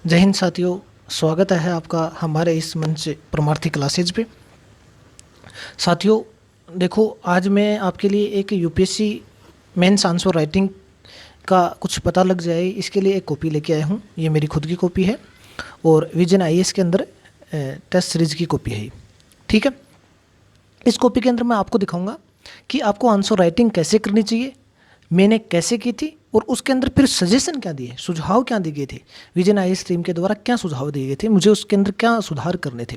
जय हिंद साथियों। स्वागत है आपका हमारे इस मंच परमार्थी क्लासेज पे। साथियों देखो, आज मैं आपके लिए एक यूपीएससी मेंस आंसर राइटिंग का कुछ पता लग जाए इसके लिए एक कॉपी लेके आया हूँ। ये मेरी खुद की कॉपी है और विजन आईएएस के अंदर टेस्ट सीरीज की कॉपी है ये। ठीक है, इस कॉपी के अंदर मैं आपको दिखाऊंगा कि आपको आंसर राइटिंग कैसे करनी चाहिए, मैंने कैसे की थी और उसके अंदर फिर सजेशन क्या दिए, सुझाव क्या दिए गए थे, विजन आईएएस टीम के द्वारा क्या सुझाव दिए गए थे, मुझे उसके अंदर क्या सुधार करने थे।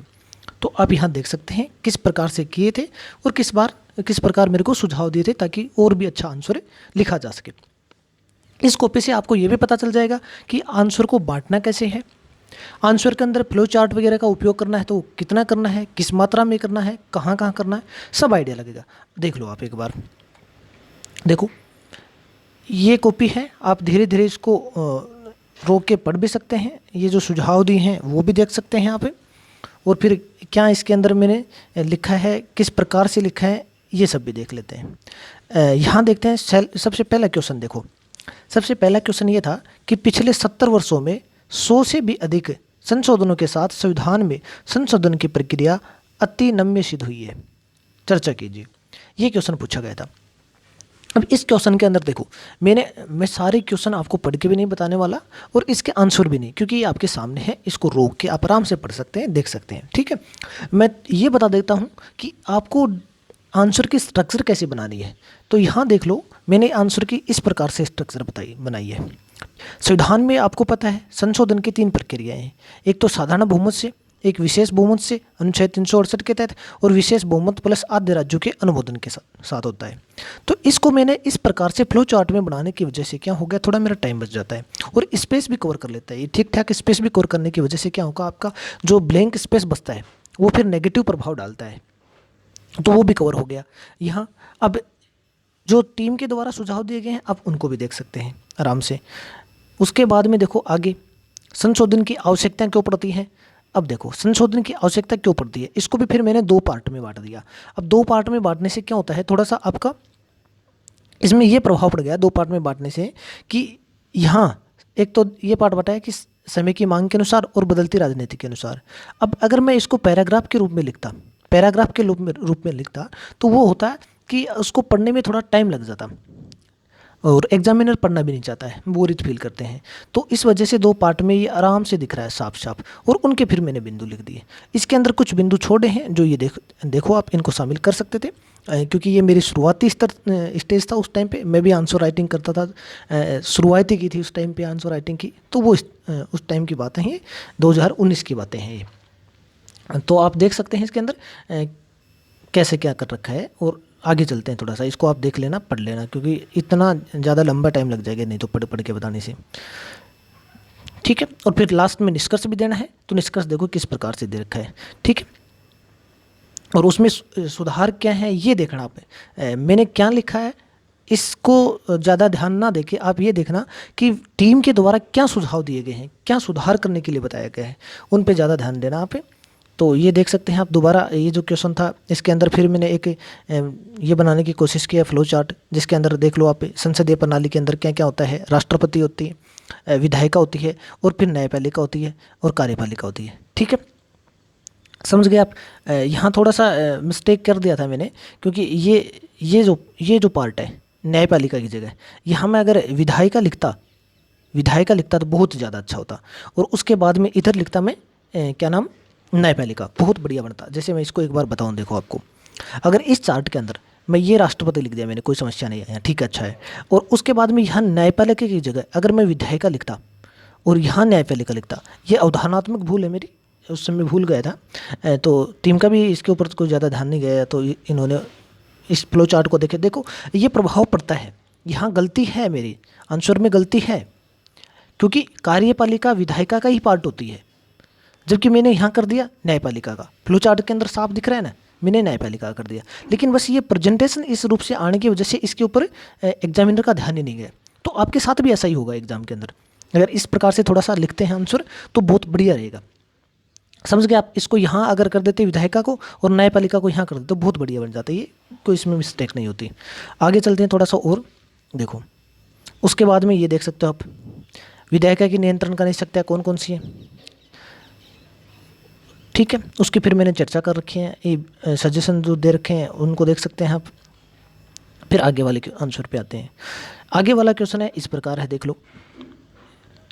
तो आप यहाँ देख सकते हैं किस प्रकार से किए थे और किस प्रकार मेरे को सुझाव दिए थे ताकि और भी अच्छा आंसर लिखा जा सके। इस कॉपी से आपको ये भी पता चल जाएगा कि आंसर को बांटना कैसे है, आंसर के अंदर फ्लो चार्ट वगैरह का उपयोग करना है तो कितना करना है, किस मात्रा में करना है, कहाँ कहाँ करना है, सब आइडिया लगेगा। देख लो आप एक बार, देखो ये कॉपी है, आप धीरे धीरे इसको रोक के पढ़ भी सकते हैं, ये जो सुझाव दिए हैं वो भी देख सकते हैं यहाँ पे, और फिर क्या इसके अंदर मैंने लिखा है, किस प्रकार से लिखा है, ये सब भी देख लेते हैं। यहाँ देखते हैं सबसे पहला क्वेश्चन। देखो सबसे पहला क्वेश्चन ये था कि पिछले 70 वर्षों में 100 से भी अधिक संशोधनों के साथ संविधान में संशोधन की प्रक्रिया अति नम्य सिद्ध हुई है, चर्चा कीजिए। ये क्वेश्चन पूछा गया था। अब इस क्वेश्चन के अंदर देखो, मैं सारे क्वेश्चन आपको पढ़ के भी नहीं बताने वाला और इसके आंसर भी नहीं, क्योंकि ये आपके सामने है, इसको रोक के आप आराम से पढ़ सकते हैं, देख सकते हैं। ठीक है, मैं ये बता देता हूँ कि आपको आंसर की स्ट्रक्चर कैसे बनानी है। तो यहाँ देख लो, मैंने आंसर की इस प्रकार से स्ट्रक्चर बनाई है। संविधान में आपको पता है संशोधन की 3 प्रक्रियाएं हैं, एक तो साधारण बहुमत से, एक विशेष बहुमत से अनुच्छेद 368 के तहत, और विशेष बहुमत प्लस आद्य राज्यों के अनुमोदन के साथ होता है। तो इसको मैंने इस प्रकार से फ्लो चार्ट में बनाने की वजह से क्या हो गया, थोड़ा मेरा टाइम बच जाता है और स्पेस भी कवर कर लेता है। ये ठीक ठाक स्पेस भी कवर करने की वजह से क्या होगा, आपका जो ब्लैंक स्पेस बचता है वो फिर नेगेटिव प्रभाव डालता है, तो वो भी कवर हो गया यहाँ। अब जो टीम के द्वारा सुझाव दिए गए हैं आप उनको भी देख सकते हैं आराम से। उसके बाद में देखो आगे, संशोधन की आवश्यकता क्यों पड़ती है। अब देखो संशोधन की आवश्यकता क्यों पड़ती है, इसको भी फिर मैंने 2 पार्ट में बांट दिया। अब 2 पार्ट में बांटने से क्या होता है, थोड़ा सा आपका इसमें ये प्रभाव पड़ गया 2 पार्ट में बांटने से कि यहाँ एक तो ये पार्ट बटा है कि समय की मांग के अनुसार और बदलती राजनीति के अनुसार। अब अगर मैं इसको पैराग्राफ के रूप में लिखता तो वो होता कि उसको पढ़ने में थोड़ा टाइम लग जाता और एग्जामिनर पढ़ना भी नहीं चाहता है, बोरियत फील करते हैं। तो इस वजह से 2 पार्ट में ये आराम से दिख रहा है साफ साफ, और उनके फिर मैंने बिंदु लिख दिए। इसके अंदर कुछ बिंदु छोड़े हैं जो ये देखो आप इनको शामिल कर सकते थे, क्योंकि ये मेरी शुरुआती स्टेज था। उस टाइम पे मैं भी आंसर राइटिंग करता था, शुरुआती की थी उस टाइम पे आंसर राइटिंग की, तो वो उस टाइम की बातें हैं, 2019 की बातें हैं ये। तो आप देख सकते हैं इसके अंदर कैसे क्या कर रखा है। और आगे चलते हैं, थोड़ा सा इसको आप देख लेना, पढ़ लेना, क्योंकि इतना ज़्यादा लंबा टाइम लग जाएगा नहीं तो पढ़ के बताने से। ठीक है, और फिर लास्ट में निष्कर्ष भी देना है, तो निष्कर्ष देखो किस प्रकार से दे रखा है। ठीक है, और उसमें सुधार क्या है ये देखना आप, मैंने क्या लिखा है इसको ज़्यादा ध्यान ना देके आप ये देखना कि टीम के द्वारा क्या सुझाव दिए गए हैं, क्या सुधार करने के लिए बताया गया है, उन पर ज़्यादा ध्यान देना आप। तो ये देख सकते हैं आप दोबारा, ये जो क्वेश्चन था इसके अंदर फिर मैंने एक ये बनाने की कोशिश की है फ्लो चार्ट, जिसके अंदर देख लो आप संसदीय प्रणाली के अंदर क्या क्या होता है। राष्ट्रपति होती है, विधायिका होती है, और फिर न्यायपालिका होती है, और कार्यपालिका होती है। ठीक है, समझ गए आप। यहाँ थोड़ा सा मिस्टेक कर दिया था मैंने, क्योंकि ये जो पार्ट है न्यायपालिका की जगह, यहाँ मैं अगर विधायिका लिखता तो बहुत ज़्यादा अच्छा होता, और उसके बाद में इधर लिखता मैं क्या नाम, न्यायपालिका, बहुत बढ़िया बनता। जैसे मैं इसको एक बार बताऊं, देखो आपको, अगर इस चार्ट के अंदर मैं ये राष्ट्रपति लिख दिया मैंने, कोई समस्या नहीं है, ठीक है, अच्छा है। और उसके बाद में यहाँ न्यायपालिका की जगह अगर मैं विधायिका लिखता और यहाँ न्यायपालिका लिखता, ये अवधारणात्मक भूल है मेरी, उस समय भूल गया था। तो टीम का भी इसके ऊपर कोई ज़्यादा ध्यान नहीं गया, तो इन्होंने इस फ्लो चार्ट को देखे, देखो ये प्रभाव पड़ता है, यहाँ गलती है, मेरी आंसर में गलती है, क्योंकि कार्यपालिका विधायिका का ही पार्ट होती है, जबकि मैंने यहाँ कर दिया न्यायपालिका का। फ्लो चार्ट के अंदर साफ दिख रहा है ना, मैंने न्यायपालिका का कर दिया, लेकिन बस ये प्रेजेंटेशन इस रूप से आने की वजह से इसके ऊपर एग्जामिनर का ध्यान ही नहीं गया। तो आपके साथ भी ऐसा ही होगा एग्जाम के अंदर, अगर इस प्रकार से थोड़ा सा लिखते हैं आंसर तो बहुत बढ़िया रहेगा। समझ गए आप। इसको यहाँ अगर कर देते विधायिका को और न्यायपालिका को यहाँ कर देते तो बहुत बढ़िया बन जाता है, ये कोई इसमें मिस्टेक नहीं होती। आगे चलते हैं थोड़ा सा और देखो, उसके बाद में ये देख सकते हो आप, विधायिका की नियंत्रण करने की शक्तियाँ कौन कौन सी हैं, ठीक है, उसकी फिर मैंने चर्चा कर रखी है, ये सजेशन जो दे रखे हैं उनको देख सकते हैं आप। फिर आगे वाले आंसर पे आते हैं। आगे वाला क्वेश्चन है इस प्रकार है, देख लो,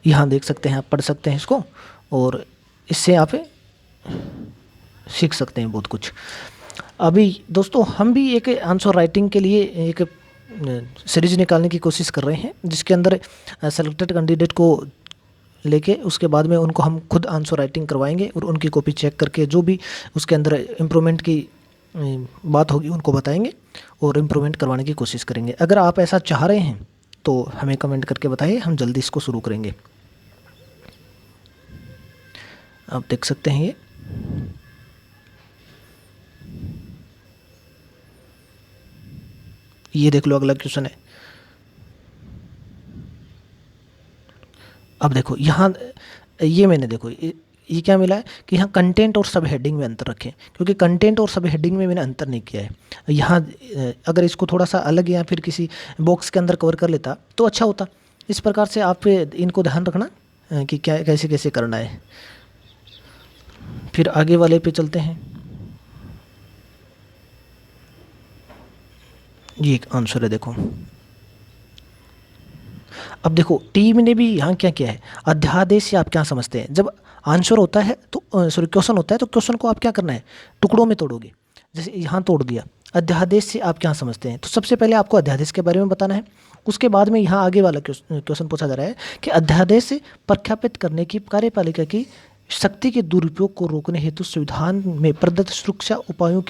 यहाँ देख सकते हैं आप, पढ़ सकते हैं इसको, और इससे आप सीख सकते हैं बहुत कुछ। अभी दोस्तों हम भी एक आंसर राइटिंग के लिए एक सीरीज निकालने की कोशिश कर रहे हैं, जिसके अंदर सेलेक्टेड कैंडिडेट को लेके उसके बाद में उनको हम खुद आंसर राइटिंग करवाएंगे और उनकी कॉपी चेक करके जो भी उसके अंदर इम्प्रूवमेंट की बात होगी उनको बताएंगे और इम्प्रूवमेंट करवाने की कोशिश करेंगे। अगर आप ऐसा चाह रहे हैं तो हमें कमेंट करके बताइए, हम जल्दी इसको शुरू करेंगे। आप देख सकते हैं ये देख लो अगला क्वेश्चन है। अब देखो यहाँ ये मैंने देखो ये क्या मिला है कि यहाँ कंटेंट और सब हेडिंग में अंतर रखें, क्योंकि कंटेंट और सब हेडिंग में मैंने अंतर नहीं किया है। यहाँ अगर इसको थोड़ा सा अलग या फिर किसी बॉक्स के अंदर कवर कर लेता तो अच्छा होता। इस प्रकार से आप इनको ध्यान रखना कि क्या कैसे कैसे करना है। फिर आगे वाले पे चलते हैं। ये एक आंसर है, देखो। अब देखो टीम ने भी यहाँ क्या किया है, अध्यादेश से आप क्या समझते हैं। जब आंसर होता है तो सॉरी क्वेश्चन होता है तो क्वेश्चन को आप क्या करना है, टुकड़ों में तोड़ोगे। जैसे यहाँ तोड़ दिया, अध्यादेश से आप क्या समझते हैं, तो सबसे पहले आपको अध्यादेश के बारे में बताना है। उसके बाद में यहाँ आगे वाला क्वेश्चन पूछा जा रहा है कि अध्यादेश से प्रख्यापित करने की कार्यपालिका की शक्ति के दुरुपयोग को रोकने हेतु संविधान में प्रदत्त सुरक्षा उपायों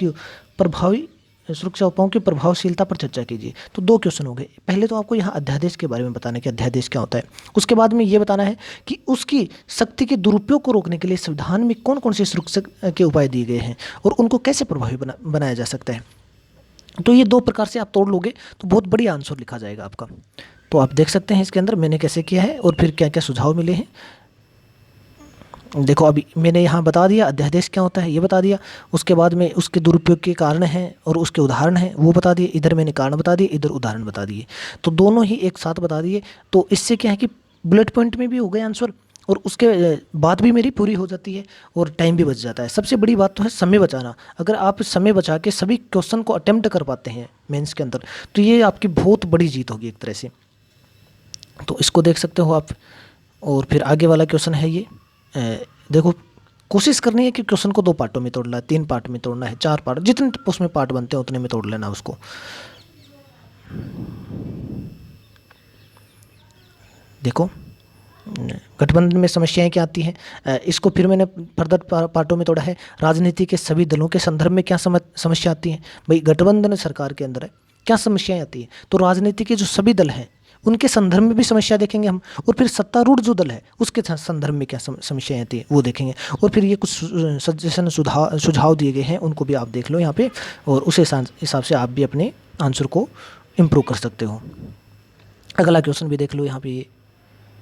की प्रभावशीलता पर चर्चा कीजिए। तो दो क्वेश्चन हो गए। पहले तो आपको यहाँ अध्यादेश के बारे में बताना है कि अध्यादेश क्या होता है। उसके बाद में ये बताना है कि उसकी शक्ति के दुरुपयोग को रोकने के लिए संविधान में कौन कौन से सुरक्षा के उपाय दिए गए हैं और उनको कैसे प्रभावी बनाया जा सकता है। तो ये दो प्रकार से आप तोड़ लोगे तो बहुत बड़ी आंसर लिखा जाएगा आपका। तो आप देख सकते हैं इसके अंदर मैंने कैसे किया है और फिर क्या क्या सुझाव मिले हैं। देखो अभी मैंने यहाँ बता दिया अध्यादेश क्या होता है, ये बता दिया। उसके बाद में उसके दुरुपयोग के कारण हैं और उसके उदाहरण हैं वो बता दिए। इधर मैंने कारण बता दिए, इधर उदाहरण बता दिए, तो दोनों ही एक साथ बता दिए। तो इससे क्या है कि बुलेट पॉइंट में भी हो गए आंसर और उसके बात भी मेरी पूरी हो जाती है और टाइम भी बच जाता है। सबसे बड़ी बात तो है समय बचाना। अगर आप समय बचा के सभी क्वेश्चन को अटेम्प्ट कर पाते हैं मेंस के अंदर तो ये आपकी बहुत बड़ी जीत होगी एक तरह से। तो इसको देख सकते हो आप। और फिर आगे वाला क्वेश्चन है ये, देखो कोशिश करनी है कि क्वेश्चन को 2 पार्टों में तोड़ना है, 3 पार्ट में तोड़ना है, 4 पार्ट, जितने उसमें पार्ट बनते हैं उतने में तोड़ लेना उसको। देखो गठबंधन में समस्याएं क्या आती हैं, इसको फिर मैंने फर्दर पार्टों में तोड़ा है। राजनीति के सभी दलों के संदर्भ में क्या समस्या आती है, भाई गठबंधन सरकार के अंदर है क्या समस्याएं आती हैं। तो राजनीति के जो सभी दल हैं उनके संदर्भ में भी समस्या देखेंगे हम, और फिर सत्तारूढ़ जो दल है उसके संदर्भ में क्या समस्याएं आती है वो देखेंगे। और फिर ये कुछ सजेशन सुझाव दिए गए हैं उनको भी आप देख लो यहाँ पे, और उस हिसाब से आप भी अपने आंसर को इम्प्रूव कर सकते हो। अगला क्वेश्चन भी देख लो यहाँ पे,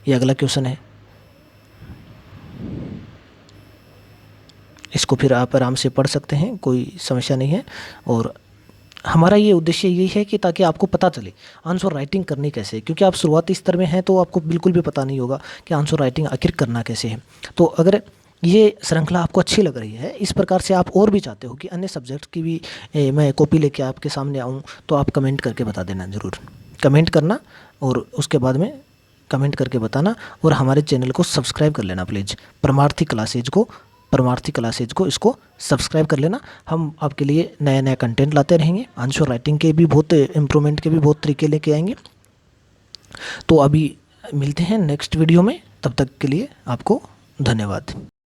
ये अगला क्वेश्चन है। इसको फिर आप आराम से पढ़ सकते हैं, कोई समस्या नहीं है। और हमारा ये उद्देश्य यही है कि ताकि आपको पता चले आंसर राइटिंग करनी कैसे है, क्योंकि आप शुरुआती स्तर में हैं तो आपको बिल्कुल भी पता नहीं होगा कि आंसर राइटिंग आखिर करना कैसे है। तो अगर ये श्रृंखला आपको अच्छी लग रही है, इस प्रकार से आप और भी चाहते हो कि अन्य सब्जेक्ट की भी मैं कॉपी लेके आपके सामने आऊँ, तो आप कमेंट करके बता देना, ज़रूर कमेंट करना और उसके बाद में कमेंट करके बताना। और हमारे चैनल को सब्सक्राइब कर लेना प्लीज़, परमार्थी क्लासेज को इसको सब्सक्राइब कर लेना। हम आपके लिए नया नया कंटेंट लाते रहेंगे, आंसर राइटिंग के भी बहुत इम्प्रूवमेंट के भी बहुत तरीके लेके आएंगे। तो अभी मिलते हैं नेक्स्ट वीडियो में, तब तक के लिए आपको धन्यवाद।